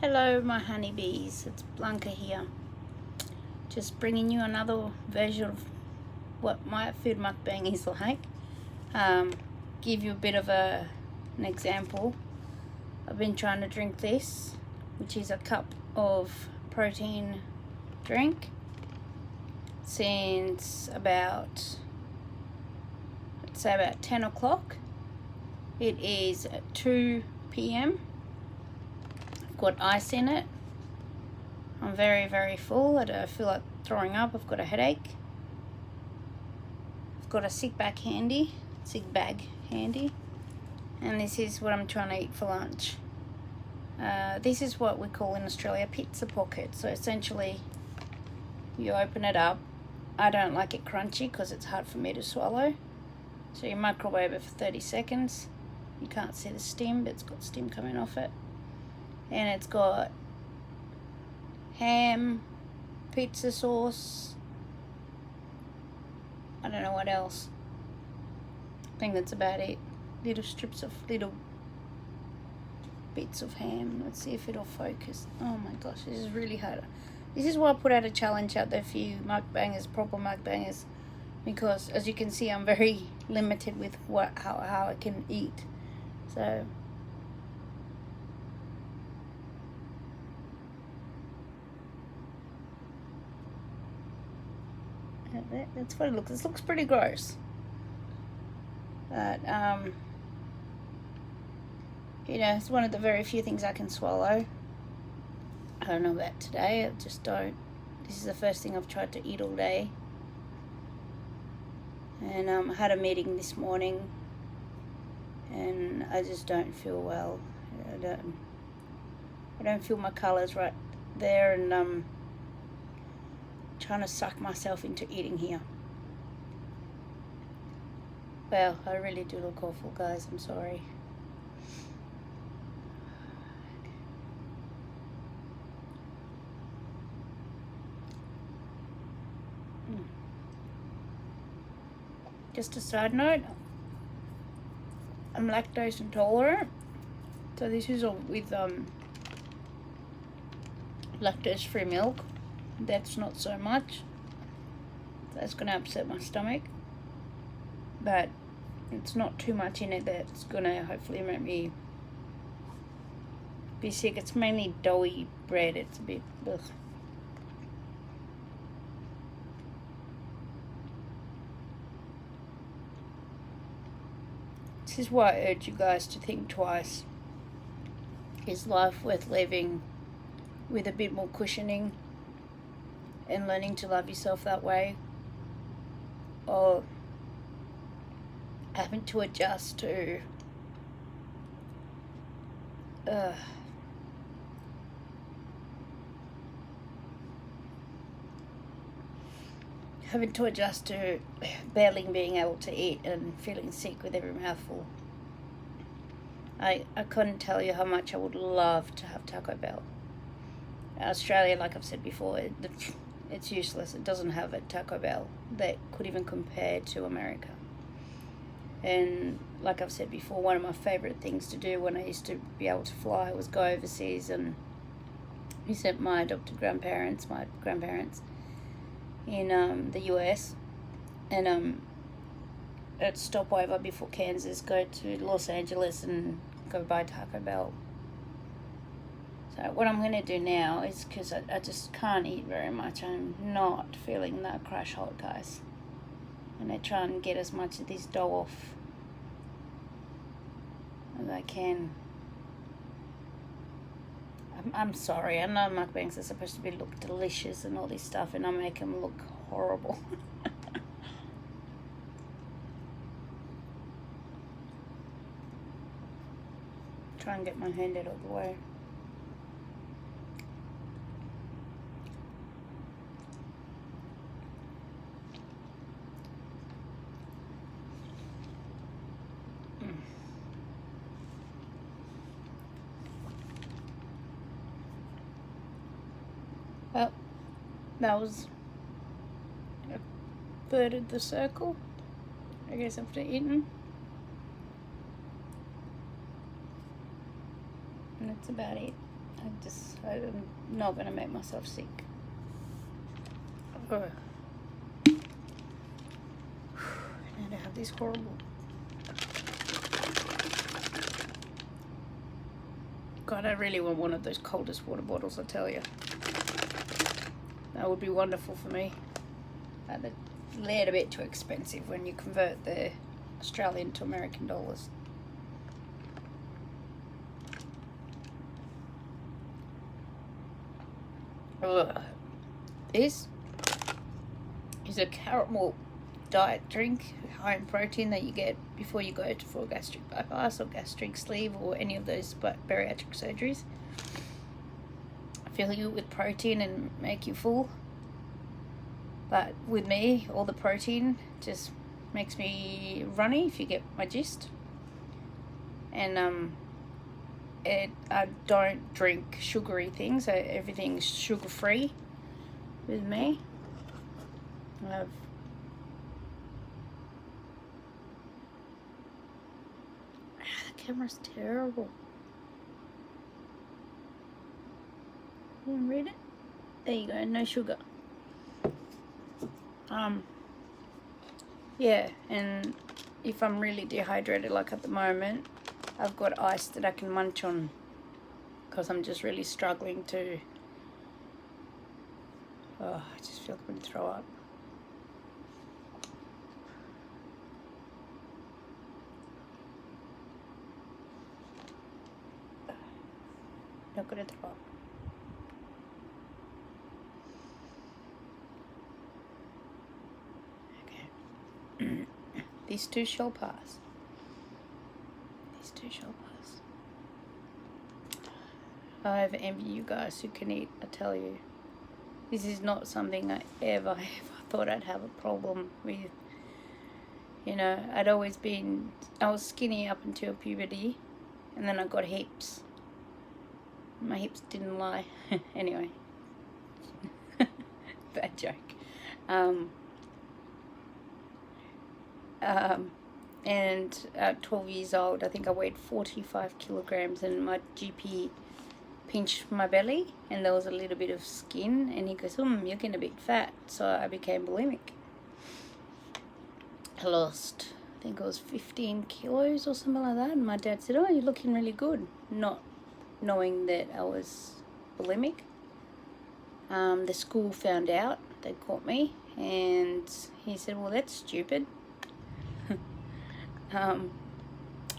Hello my honeybees, it's Blanca here. Just bringing you another version of what my food mukbang is like. Give you a bit of an example. I've been trying to drink this, which is a cup of protein drink, since about, let's say about 10 o'clock. It is 2 p.m. I've got ice in it. I'm very full. I don't feel like throwing up. I've got a headache. I've got a sick bag handy, and this is what I'm trying to eat for lunch. This is what we call in Australia pizza pocket. So essentially, you open it up. I don't like it crunchy because it's hard for me to swallow. So you microwave it for 30 seconds. You can't see the steam, but it's got steam coming off it. And it's got ham, pizza sauce, I don't know what else. I think that's about it. Little bits of ham. Let's see if it'll focus. Oh my gosh, this is really hard. This is why I put out a challenge out there for you mukbangers, proper mukbangers, because as you can see, I'm very limited with how I can eat. So that's what it looks. This looks pretty gross, but you know, it's one of the very few things I can swallow. I don't know about today. I just don't. This is the first thing I've tried to eat all day, and I had a meeting this morning, and I just don't feel well. I don't feel my colours right there, and trying to suck myself into eating here. Well, I really do look awful, guys. I'm sorry. Just a side note, I'm lactose intolerant, so this is all with lactose-free milk. That's not so much. That's gonna upset my stomach, but it's not too much in it that's gonna hopefully make me be sick. It's mainly doughy bread. It's a bit ugh. This is why I urge you guys to think twice. Is life worth living with a bit more cushioning and learning to love yourself that way, or having to adjust to barely being able to eat and feeling sick with every mouthful. I couldn't tell you how much I would love to have Taco Bell. Australia, like I've said before, it's useless. It doesn't have a Taco Bell that could even compare to America. And like I've said before, one of my favourite things to do when I used to be able to fly was go overseas and visit my adopted grandparents, in the US, and at stopover before Kansas, go to Los Angeles and go buy Taco Bell. So what I'm going to do now is, because I just can't eat very much, I'm not feeling that crash hot, guys. I'm going to try and get as much of this dough off as I can. I'm sorry, I know mukbangs are supposed to look delicious and all this stuff, and I make them look horrible. Try and get my hand out of the way. Well, that was a third of the circle, I guess, after eating. And that's about it. I'm not going to make myself sick. Oh. And I have this horrible. God, I really want one of those coldest water bottles, I tell you. That would be wonderful for me. They're a little bit too expensive when you convert the Australian to American dollars. Ugh. This is a caramel diet drink, high in protein, that you get before you go for gastric bypass or gastric sleeve or any of those bariatric surgeries. Fill you with protein and make you full. But with me, all the protein just makes me runny, if you get my gist. And I don't drink sugary things, so everything's sugar free with me. The camera's terrible. You can read it? There you go, no sugar. Yeah, and if I'm really dehydrated, like at the moment, I've got ice that I can munch on, because I'm just really struggling to. Oh, I just feel like I'm going to throw up. Not going to throw up. Okay. These two shall pass. These two shall pass. I envy you guys who can eat, I tell you. This is not something I ever thought I'd have a problem with. You know, I was skinny up until puberty, and then I got hips. My hips didn't lie. Anyway. Bad joke. And at 12 years old, I think I weighed 45 kilograms, and my GP pinched my belly and there was a little bit of skin, and he goes, you're getting a bit fat. So I became bulimic. I lost, I think it was 15 kilos or something like that, and my dad said, you're looking really good, not knowing that I was bulimic. The school found out, they caught me, and he said, well, that's stupid.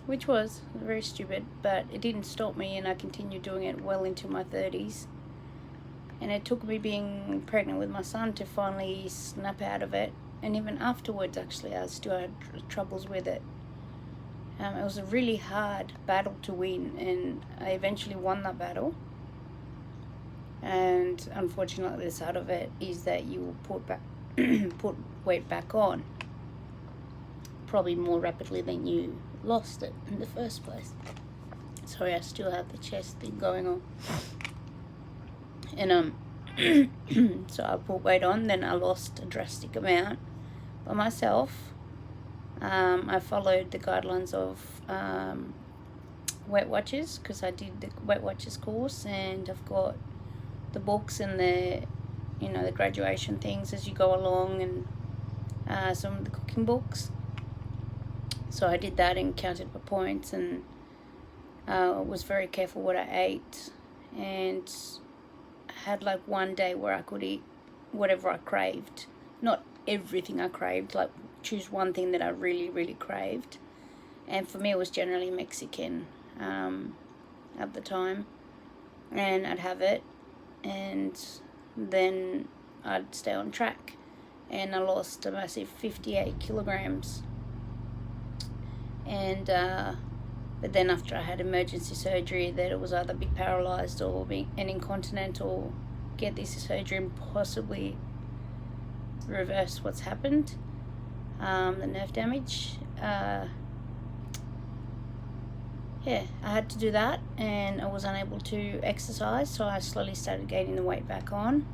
Which was very stupid, but it didn't stop me, and I continued doing it well into my 30s. And it took me being pregnant with my son to finally snap out of it. And even afterwards, actually, I still had troubles with it. It was a really hard battle to win, and I eventually won that battle. And unfortunately, the side of it is that you will put weight back on probably more rapidly than you lost it in the first place. Sorry, I still have the chest thing going on. And so I put weight on, then I lost a drastic amount by myself. I followed the guidelines of Weight Watchers, because I did the Weight Watchers course, and I've got the books and the graduation things as you go along, and some of the cooking books. So I did that and counted my points, and was very careful what I ate, and had like one day where I could eat whatever I craved. Not everything I craved, like choose one thing that I really, really craved. And for me, it was generally Mexican at the time. And I'd have it, and then I'd stay on track. And I lost a massive 58 kilograms. And but then after I had emergency surgery, that it was either be paralyzed or be an incontinent, or get this surgery and possibly reverse what's happened, the nerve damage. Yeah, I had to do that, and I was unable to exercise, so I slowly started gaining the weight back on.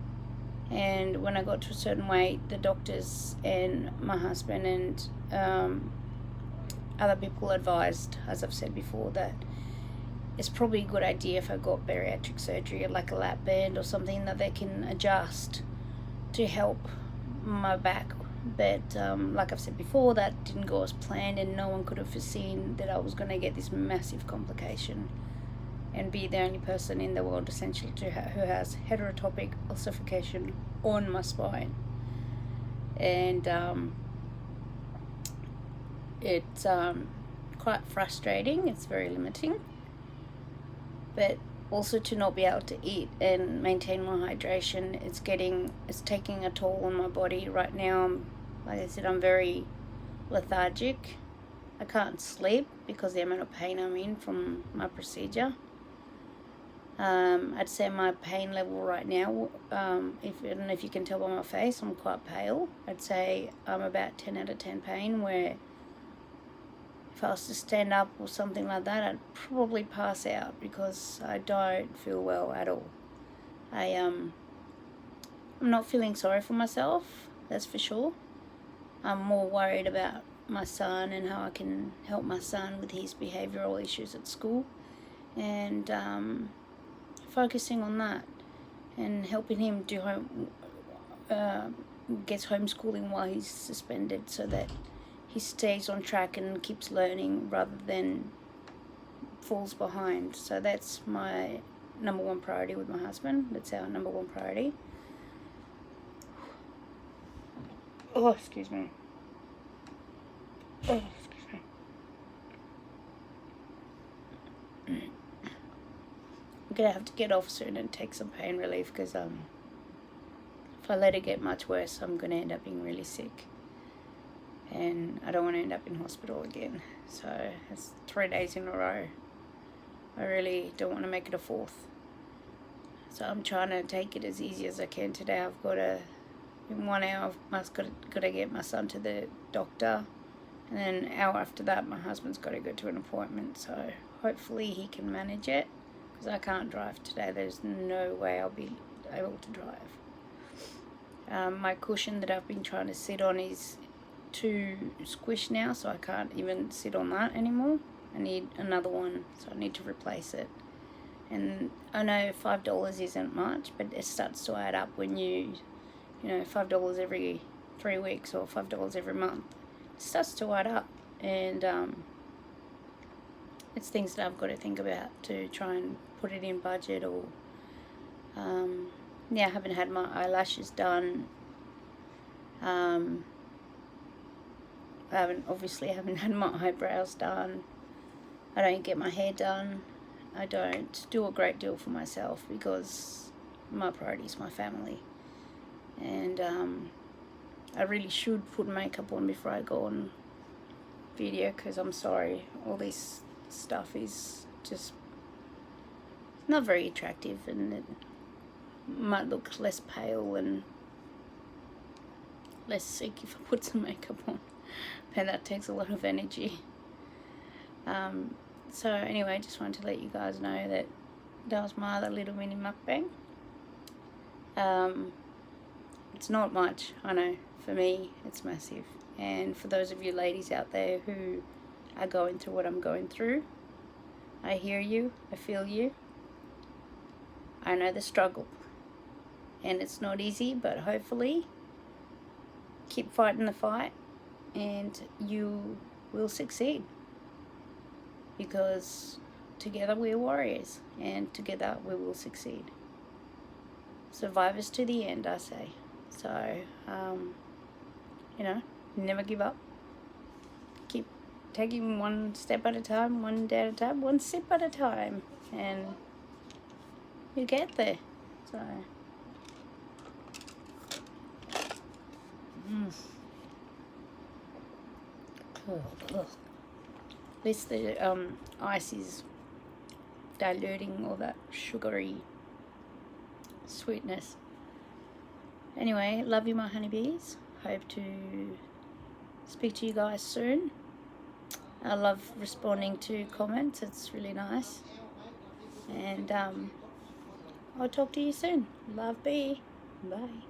And when I got to a certain weight, the doctors and my husband and other people advised, as I've said before, that it's probably a good idea if I got bariatric surgery, like a lap band or something that they can adjust to help my back. But like I've said before, that didn't go as planned, and no one could have foreseen that I was going to get this massive complication and be the only person in the world essentially who has heterotopic ossification on my spine. And it's quite frustrating. It's very limiting, but also to not be able to eat and maintain my hydration, it's taking a toll on my body right now. Like I said, I'm very lethargic. I can't sleep because of the amount of pain I'm in from my procedure. I'd say my pain level right now, I don't know if you can tell by my face, I'm quite pale. I'd say I'm about 10 out of 10 pain, where if I was to stand up or something like that, I'd probably pass out because I don't feel well at all. I'm not feeling sorry for myself, that's for sure. I'm more worried about my son and how I can help my son with his behavioural issues at school, and focusing on that and helping him do gets homeschooling while he's suspended, so that he stays on track and keeps learning rather than falls behind. So that's my number one priority with my husband. That's our number one priority. Oh, excuse me. Oh, excuse me. I'm gonna have to get off soon and take some pain relief, because if I let it get much worse, I'm gonna end up being really sick, and I don't want to end up in hospital again. So it's 3 days in a row. I really don't want to make it a fourth. So I'm trying to take it as easy as I can today. I've got to, in 1 hour, I've got to get my son to the doctor, and then an hour after that, my husband's got to go to an appointment. So hopefully he can manage it, because I can't drive today. There's no way I'll be able to drive. My cushion that I've been trying to sit on is too squished now, so I can't even sit on that anymore. I need another one, so I need to replace it. And I know $5 isn't much, but it starts to add up when you know, $5 every 3 weeks or $5 every month. It starts to add up, and it's things that I've got to think about to try and put it in budget. Or yeah, I haven't had my eyelashes done. I haven't had my eyebrows done. I don't get my hair done. I don't do a great deal for myself, because my priority is my family. And I really should put makeup on before I go on video, because I'm sorry, all this stuff is just not very attractive, and it might look less pale and less sick if I put some makeup on, and that takes a lot of energy. So anyway, I just wanted to let you guys know that that was my other little mini mukbang. It's not much, I know. For me, it's massive. And for those of you ladies out there who are going through what I'm going through, I hear you, I feel you. I know the struggle. And it's not easy, but hopefully keep fighting the fight and you will succeed. Because together we're warriors, and together we will succeed. Survivors to the end, I say. So, you know, never give up. Keep taking one step at a time, one day at a time, one sip at a time, and you get there. So, at least the ice is diluting all that sugary sweetness. Anyway, love you, my honeybees. Hope to speak to you guys soon. I love responding to comments. It's really nice. And I'll talk to you soon. Love, B. Bye.